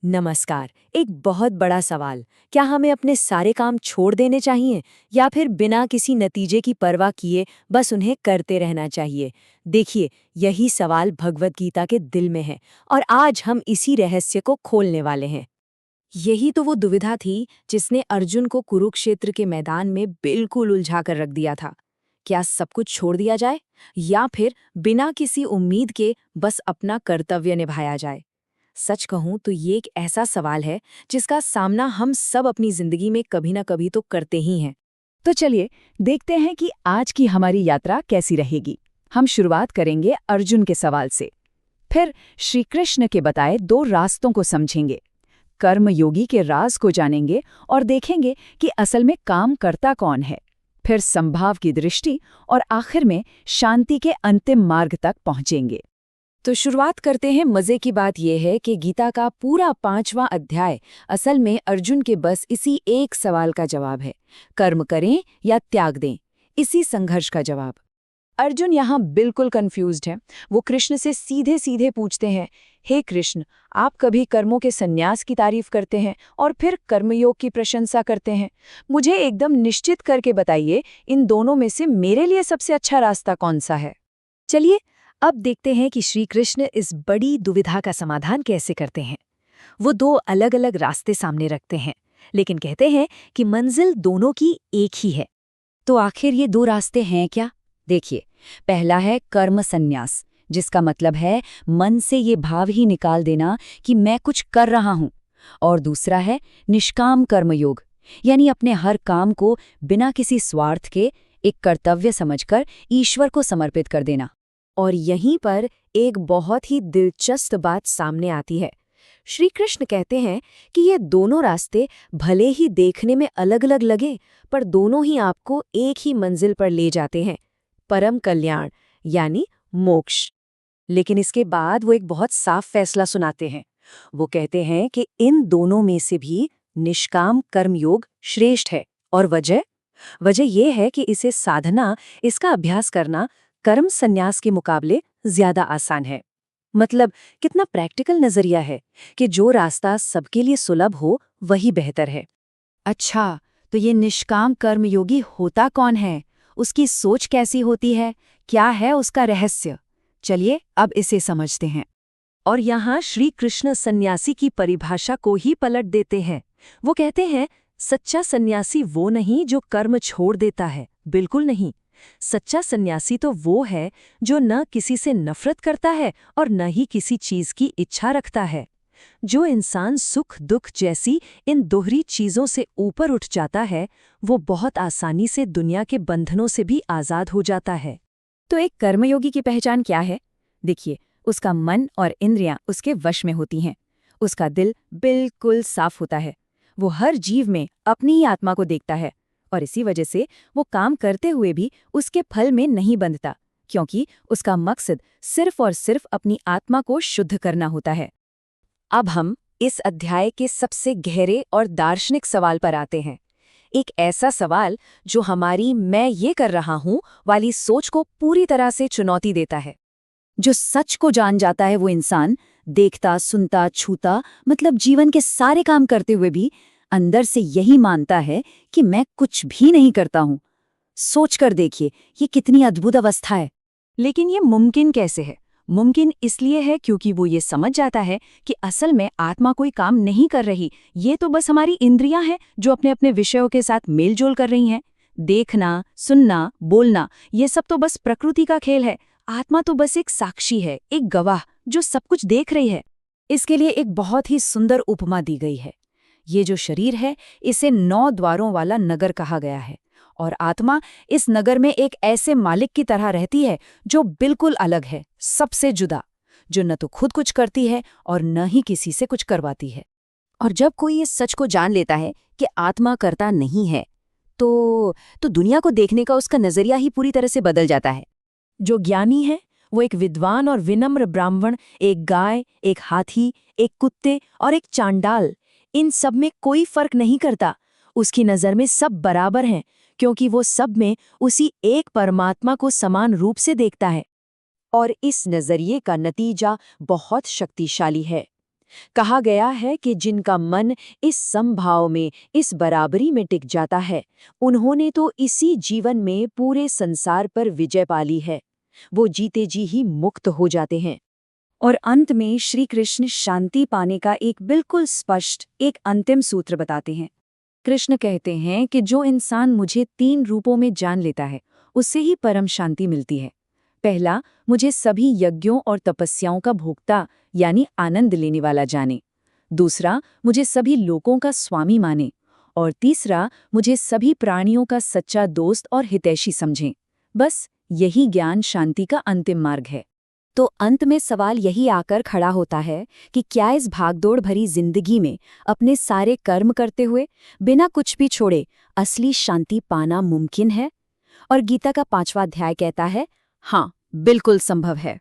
नमस्कार। एक बहुत बड़ा सवाल। क्या हमें अपने सारे काम छोड़ देने चाहिए या फिर बिना किसी नतीजे की परवाह किए बस उन्हें करते रहना चाहिए? देखिए, यही सवाल भगवद गीता के दिल में है और आज हम इसी रहस्य को खोलने वाले हैं। यही तो वो दुविधा थी जिसने अर्जुन को कुरुक्षेत्र के मैदान में बिल्कुल उलझा कर रख दिया था। क्या सब कुछ छोड़ दिया जाए या फिर बिना किसी उम्मीद के बस अपना कर्तव्य निभाया जाए? सच कहूं तो ये एक ऐसा सवाल है जिसका सामना हम सब अपनी जिंदगी में कभी ना कभी तो करते ही हैं। तो चलिए देखते हैं कि आज की हमारी यात्रा कैसी रहेगी। हम शुरुआत करेंगे अर्जुन के सवाल से, फिर श्री कृष्ण के बताए दो रास्तों को समझेंगे, कर्मयोगी के राज को जानेंगे और देखेंगे कि असल में काम करता कौन है, फिर संभाव की दृष्टि और आखिर में शांति के अंतिम मार्ग तक पहुंचेंगे। तो शुरुआत करते हैं। मजे की बात यह है कि गीता का पूरा 5वां अध्याय असल में अर्जुन के बस इसी एक सवाल का जवाब है, कर्म करें या त्याग दें, इसी संघर्ष का जवाब। अर्जुन यहाँ बिल्कुल कंफ्यूज्ड है। वो कृष्ण से सीधे सीधे पूछते हैं, हे कृष्ण, आप कभी कर्मों के संन्यास की तारीफ करते हैं और फिर कर्मयोग की प्रशंसा करते हैं। मुझे एकदम निश्चित करके बताइए, इन दोनों में से मेरे लिए सबसे अच्छा रास्ता कौन सा है? चलिए अब देखते हैं कि श्री कृष्ण इस बड़ी दुविधा का समाधान कैसे करते हैं। वो दो अलग अलग रास्ते सामने रखते हैं, लेकिन कहते हैं कि मंजिल दोनों की एक ही है। तो आखिर ये दो रास्ते हैं क्या? देखिए, पहला है कर्म संन्यास, जिसका मतलब है मन से ये भाव ही निकाल देना कि मैं कुछ कर रहा हूं, और दूसरा है निष्काम कर्मयोग, यानी अपने हर काम को बिना किसी स्वार्थ के एक कर्तव्य समझकर ईश्वर को समर्पित कर देना। और यहीं पर एक बहुत ही दिलचस्प बात सामने आती है। श्री कृष्ण कहते हैं कि ये दोनों रास्ते भले ही देखने में अलग अलग लगे, पर दोनों ही आपको एक ही मंजिल पर ले जाते हैं, परम कल्याण यानी मोक्ष। लेकिन इसके बाद वो एक बहुत साफ फैसला सुनाते हैं। वो कहते हैं कि इन दोनों में से भी निष्काम कर्मयोग श्रेष्ठ है। और वजह यह है कि इसे साधना, इसका अभ्यास करना कर्म संन्यास के मुकाबले ज्यादा आसान है। मतलब कितना प्रैक्टिकल नजरिया है कि जो रास्ता सबके लिए सुलभ हो वही बेहतर है। अच्छा, तो ये निष्काम कर्मयोगी होता कौन है? उसकी सोच कैसी होती है? क्या है उसका रहस्य? चलिए अब इसे समझते हैं। और यहाँ श्री कृष्ण सन्यासी की परिभाषा को ही पलट देते हैं। वो कहते हैं, सच्चा सन्यासी वो नहीं जो कर्म छोड़ देता है, बिल्कुल नहीं। सच्चा सन्यासी तो वो है जो न किसी से नफरत करता है और न ही किसी चीज की इच्छा रखता है। जो इंसान सुख दुख जैसी इन दोहरी चीजों से ऊपर उठ जाता है, वो बहुत आसानी से दुनिया के बंधनों से भी आजाद हो जाता है। तो एक कर्मयोगी की पहचान क्या है? देखिए, उसका मन और इंद्रियां उसके वश में होती हैं। उसका दिल बिल्कुल साफ होता है। वो हर जीव में अपनी ही आत्मा को देखता है और इसी वजह से वो काम करते हुए भी उसके फल में नहीं बंधता, क्योंकि उसका मकसद सिर्फ और सिर्फ अपनी आत्मा को शुद्ध करना होता है। अब हम इस अध्याय के सबसे गहरे और दार्शनिक सवाल पर आते हैं। एक ऐसा सवाल जो हमारी मैं ये कर रहा हूं वाली सोच को पूरी तरह से चुनौती देता है। जो सच को जान जाता है वो इंसान देखता, सुनता, छूता, मतलब जीवन के सारे काम करते हुए भी अंदर से यही मानता है कि मैं कुछ भी नहीं करता हूं। सोचकर देखिए, ये कितनी अद्भुत अवस्था है। लेकिन ये मुमकिन कैसे है? मुमकिन इसलिए है क्योंकि वो ये समझ जाता है कि असल में आत्मा कोई काम नहीं कर रही, ये तो बस हमारी इंद्रियां हैं जो अपने अपने विषयों के साथ मेलजोल कर रही हैं। देखना, सुनना, बोलना, ये सब तो बस प्रकृति का खेल है। आत्मा तो बस एक साक्षी है, एक गवाह जो सब कुछ देख रही है। इसके लिए एक बहुत ही सुंदर उपमा दी गई है। ये जो शरीर है, इसे 9 द्वारों वाला नगर कहा गया है, और आत्मा इस नगर में एक ऐसे मालिक की तरह रहती है जो बिल्कुल अलग है, सबसे जुदा, जो न तो खुद कुछ करती है और न ही किसी से कुछ करवाती है। और जब कोई इस सच को जान लेता है कि आत्मा करता नहीं है, तो दुनिया को देखने का उसका नजरिया ही पूरी तरह से बदल जाता है। जो ज्ञानी है वो एक विद्वान और विनम्र ब्राह्मण, एक गाय, एक हाथी, एक कुत्ते और एक चांडाल, इन सब में कोई फर्क नहीं करता। उसकी नज़र में सब बराबर हैं, क्योंकि वो सब में उसी एक परमात्मा को समान रूप से देखता है। और इस नज़रिए का नतीजा बहुत शक्तिशाली है। कहा गया है कि जिनका मन इस समभाव में, इस बराबरी में टिक जाता है, उन्होंने तो इसी जीवन में पूरे संसार पर विजय पा ली है। वो जीते जी ही मुक्त हो जाते हैं। और अंत में श्री कृष्ण शांति पाने का एक बिल्कुल स्पष्ट, एक अंतिम सूत्र बताते हैं। कृष्ण कहते हैं कि जो इंसान मुझे 3 रूपों में जान लेता है, उससे ही परम शांति मिलती है। पहला, मुझे सभी यज्ञों और तपस्याओं का भोक्ता यानी आनंद लेने वाला जाने। दूसरा, मुझे सभी लोगों का स्वामी माने। और तीसरा, मुझे सभी प्राणियों का सच्चा दोस्त और हितैषी समझें। बस यही ज्ञान शांति का अंतिम मार्ग है। तो अंत में सवाल यही आकर खड़ा होता है कि क्या इस भागदौड़ भरी जिंदगी में अपने सारे कर्म करते हुए, बिना कुछ भी छोड़े, असली शांति पाना मुमकिन है? और गीता का 5वां अध्याय कहता है, हाँ, बिल्कुल संभव है।